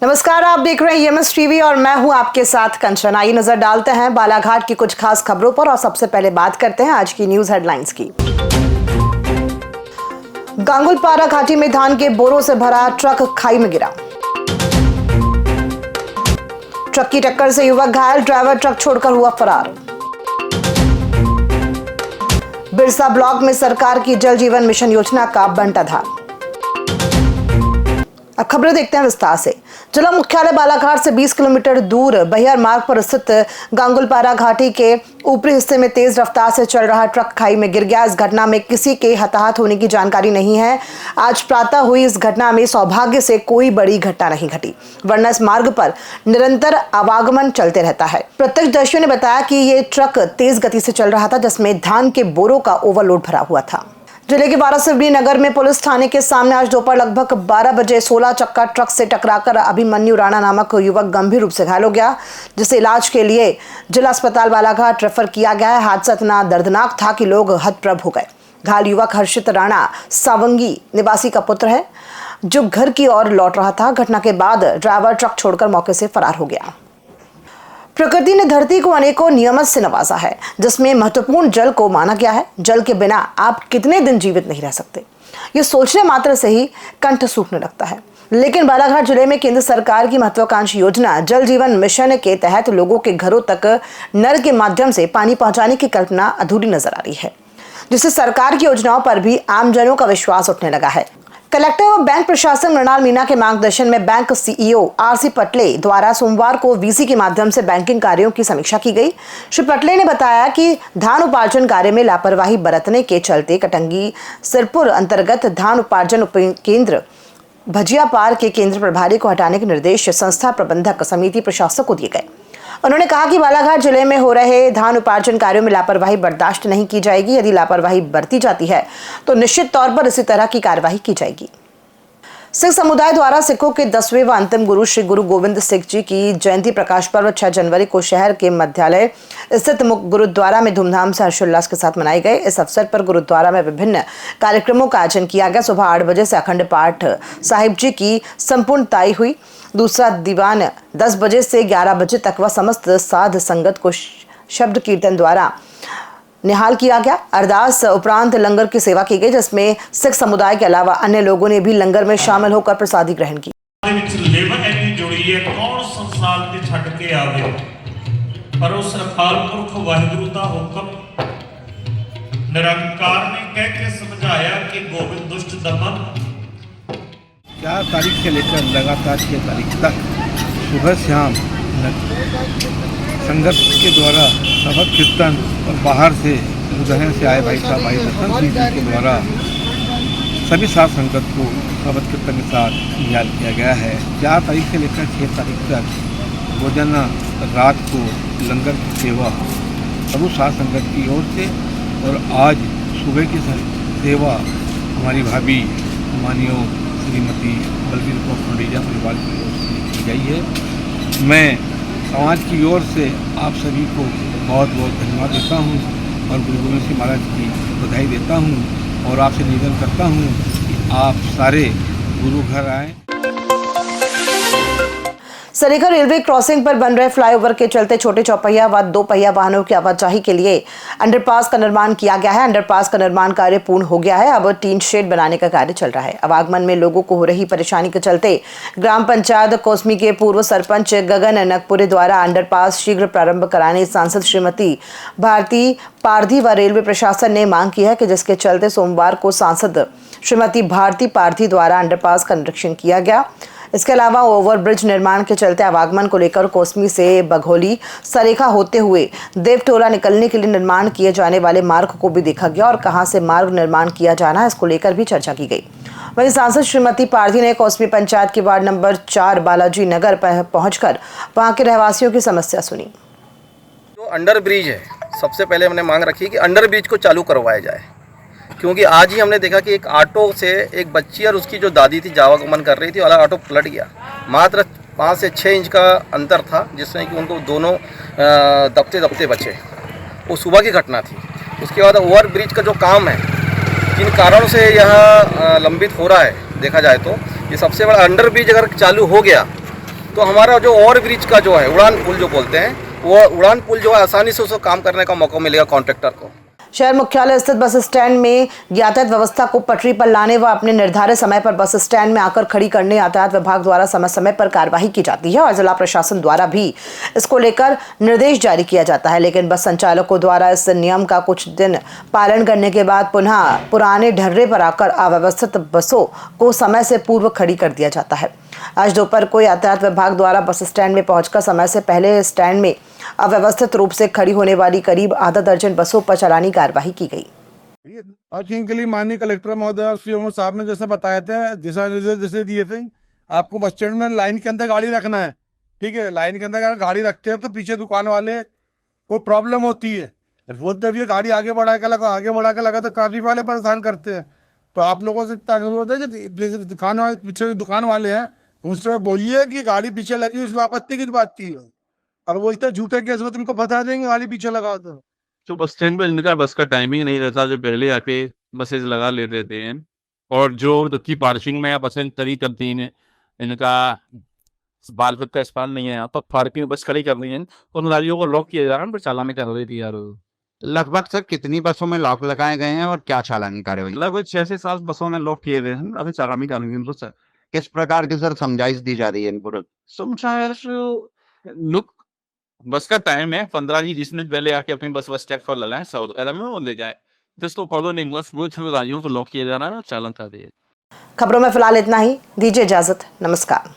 नमस्कार, आप देख रहे हैं EMS टीवी और मैं हूं आपके साथ कंचन। आइए नजर डालते हैं बालाघाट की कुछ खास खबरों पर और सबसे पहले बात करते हैं आज की न्यूज हेडलाइंस की। गांगुलपारा घाटी में धान के बोरों से भरा ट्रक खाई में गिरा। ट्रक की टक्कर से युवक घायल, ड्राइवर ट्रक छोड़कर हुआ फरार। बिरसा ब्लॉक में सरकार की जल जीवन मिशन योजना का बंटाधार। अब खबरें देखते हैं विस्तार से। जिला मुख्यालय बालाघाट से 20 किलोमीटर दूर बहियार मार्ग पर स्थित गांगुलपारा घाटी के ऊपरी हिस्से में तेज रफ्तार से चल रहा ट्रक खाई में गिर गया। इस घटना में किसी के हताहत होने की जानकारी नहीं है। आज प्रातः हुई इस घटना में सौभाग्य से कोई बड़ी घटना नहीं घटी, वरना इस मार्ग पर निरंतर आवागमन चलते रहता है। प्रत्यक्षदर्शियों ने बताया कि ये ट्रक तेज गति से चल रहा था, जिसमें धान के बोरों का ओवरलोड भरा हुआ था। जिले के वारासिवनी नगर में पुलिस थाने के सामने आज दोपहर लगभग 12 बजे 16 चक्का ट्रक से टकराकर अभिमन्यु राणा नामक युवक गंभीर रूप से घायल हो गया, जिसे इलाज के लिए जिला अस्पताल बालाघाट रेफर किया गया है। हादसा इतना दर्दनाक था कि लोग हतप्रभ हो गए। घायल युवक हर्षित राणा सावंगी निवासी का पुत्र है, जो घर की ओर लौट रहा था। घटना के बाद ड्राइवर ट्रक छोड़कर मौके से फरार हो गया। प्रकृति ने धरती को अनेकों नियामत से नवाजा है, जिसमें महत्वपूर्ण जल को माना गया है। जल के बिना आप कितने दिन जीवित नहीं रह सकते, ये सोचने मात्र से ही कंठ सूखने लगता है। लेकिन बालाघाट जिले में केंद्र सरकार की महत्वाकांक्षी योजना जल जीवन मिशन के तहत लोगों के घरों तक नल के माध्यम से पानी पहुंचाने की कल्पना अधूरी नजर आ रही है, जिससे सरकार की योजनाओं पर भी आमजनों का विश्वास उठने लगा है। कलेक्टर व बैंक प्रशासक मृणाल मीणा के मार्गदर्शन में बैंक CEO RC पटले द्वारा सोमवार को VC के माध्यम से बैंकिंग कार्यों की समीक्षा की गई। श्री पटले ने बताया कि धान उपार्जन कार्य में लापरवाही बरतने के चलते कटंगी सिरपुर अंतर्गत धान उपार्जन उपकेंद्र भजियापार के केंद्र प्रभारी को हटाने के निर्देश संस्था प्रबंधक समिति प्रशासक को दिए गए। उन्होंने कहा कि बालाघाट जिले में हो रहे धान उपार्जन कार्यों में लापरवाही बर्दाश्त नहीं की जाएगी। यदि लापरवाही बरती जाती है तो निश्चित तौर पर इसी तरह की कार्रवाई की जाएगी। सिख समुदाय द्वारा सिखों के 10वें व अंतिम गुरु श्री गुरु गोविंद सिंह जी की जयंती प्रकाश पर्व 6 जनवरी को शहर के मध्यालय स्थित मुख्य गुरुद्वारा में धूमधाम से हर्षोल्लास के साथ मनाए गए। इस अवसर पर गुरुद्वारा में विभिन्न कार्यक्रमों का आयोजन किया गया। सुबह 8 बजे से अखंड पाठ साहिब जी की संपूर्णताई हुई। दूसरा दीवान 10 बजे से 11 बजे तक व समस्त साध संगत को शब्द कीर्तन द्वारा निहाल किया गया। अरदास उपरांत लंगर की सेवा की गई, जिसमें सिख समुदाय के अलावा अन्य लोगों ने भी लंगर में शामिल होकर प्रसादी ग्रहण की। निरंकार ने कह के समझाया कि गोविंद दुष्ट दमन। 4 तारीख से लेकर लगातार 6 तारीख तक सुबह शाम संगत के द्वारा शबद कीर्तन और बाहर से लुधियाना से आए भाई साहब भाई दर्शन सिंह जी के द्वारा सभी साथ संगत को शबद कीर्तन के साथ निहाल किया गया है। 4 तारीख से लेकर 6 तारीख तक रोजाना रात को लंगर की सेवा सभी साथ संगत की ओर से और आज सुबह की सेवा हमारी भाभी मानियो श्रीमती बलबीर कौर खंडेजा परिवार की ओर से की गई है। मैं समाज की ओर से आप सभी को बहुत बहुत धन्यवाद देता हूँ और गुरु गोविंद सिंह महाराज की बधाई देता हूँ और आपसे निवेदन करता हूँ कि आप सारे गुरु घर आएँ। सरीखा रेलवे क्रॉसिंग पर बन रहे फ्लाईओवर के चलते छोटे चौपहिया व 2 पहिया वाहनों की आवाजाही के लिए अंडरपास का निर्माण किया गया है। अंडरपास का निर्माण कार्य पूर्ण हो गया है। अब टीन शेड बनाने का कार्य चल रहा है। आवागमन में लोगों को हो रही परेशानी के चलते ग्राम पंचायत कोसमी के पूर्व सरपंच गगन नगपुरे द्वारा अंडरपास शीघ्र प्रारंभ कराने सांसद श्रीमती भारती पारधी व रेलवे प्रशासन ने मांग की है, कि जिसके चलते सोमवार को सांसद श्रीमती भारती पारधी द्वारा अंडरपास का निरीक्षण किया गया। इसके अलावा ओवरब्रिज निर्माण के चलते आवागमन को लेकर कोसमी से बघोली सरेखा होते हुए देवटोला निकलने के लिए निर्माण किए जाने वाले मार्ग को भी देखा गया और कहां से मार्ग निर्माण किया जाना है, इसको लेकर भी चर्चा की गई। वहीं सांसद श्रीमती पारधी ने कोसमी पंचायत के वार्ड नंबर 4 बालाजी नगर पर पहुंचकर वहां के रहवासियों की समस्या सुनी। जो अंडर ब्रिज है, सबसे पहले हमने मांग रखी कि अंडर ब्रिज को चालू करवाया जाए, क्योंकि आज ही हमने देखा कि एक ऑटो से एक बच्ची और उसकी जो दादी थी आवागमन कर रही थी, वाला ऑटो पलट गया। मात्र 5 से 6 इंच का अंतर था, जिसमें कि उनको दोनों दबते दबते बचे। वो सुबह की घटना थी। उसके बाद ओवर ब्रिज का जो काम है, जिन कारणों से यह लंबित हो रहा है, देखा जाए तो ये सबसे बड़ा अंडर ब्रिज अगर चालू हो गया तो हमारा जो ओवर ब्रिज का जो है उड़ान पुल जो बोलते हैं, वो उड़ान पुल जो है आसानी से उसको काम करने का मौका मिलेगा कॉन्ट्रैक्टर को। शहर मुख्यालय स्थित बस स्टैंड में यातायात व्यवस्था को पटरी पर लाने व अपने निर्धारित समय पर बस स्टैंड में आकर खड़ी करने यातायात विभाग द्वारा समय समय पर कार्यवाही की जाती है और जिला प्रशासन द्वारा भी इसको लेकर निर्देश जारी किया जाता है। लेकिन बस संचालकों द्वारा इस नियम का कुछ दिन पालन करने के बाद पुनः पुराने ढर्रे पर आकर अव्यवस्थित बसों को समय से पूर्व खड़ी कर दिया जाता है। आज दोपहर को यातायात विभाग द्वारा बस स्टैंड में पहुंचकर समय से पहले स्टैंड में अव्यवस्थित रूप से खड़ी होने वाली करीब आधा दर्जन बसों पर चालानी कार्यवाही की गई। पार्किंग के लिए माननीय कलेक्टर महोदय और सीएमओ साहब ने जैसे बताया था, दिशा निर्देश जैसे दिए थे, आपको बस स्टैंड में लाइन के अंदर गाड़ी रखना है। ठीक है, लाइन के अंदर अगर गाड़ी रखते हैं तो पीछे दुकान वाले को प्रॉब्लम होती है, बोलते भी गाड़ी आगे बढ़ा के लगा तो काफी वाले परेशान करते हैं। तो आप लोगों से इतना अनुरोध है कि पीछे दुकान वाले हैं उनसे बोलिए कि गाड़ी पीछे लगी, उसमें आपत्ति की बात की है। और वो इतना झूठे केस में तुमको बता देंगे गाड़ी पीछे लगाओ तो बस स्टैंड पर इनका बस का टाइमिंग नहीं रहता, जो पहले आके बसेज लगा ले देते हैं और जो की पार्किंग में बसें तरी करती हैं, इनका बालपत का स्थान नहीं है यहाँ पर पार्किंग बस खड़ी कर रही है और गाड़ियों को लॉक किया जा रहा है, पर चालान कर रही थी यार। लगभग सर कितनी बसों में लॉक लगाए गए हैं और क्या चालानी कार्रवाई? लगभग 6 से 7 बसों में लॉक किए गए हैं, अभी चालानी कर रही है सर। किस प्रकार की सर समझाइश दी जा रही है इनको? समझाइश लुक बस का टाइम है 15-20 मिनट पहले आके अपनी बस स्टैंड पर लगाए, साउथ में वो ले जाए, तो फॉलो नहीं बस वो गाड़ियों को लॉक किया जा रहा है, चालान कर दिए। खबरों में फिलहाल इतना ही, दीजिए इजाजत, नमस्कार।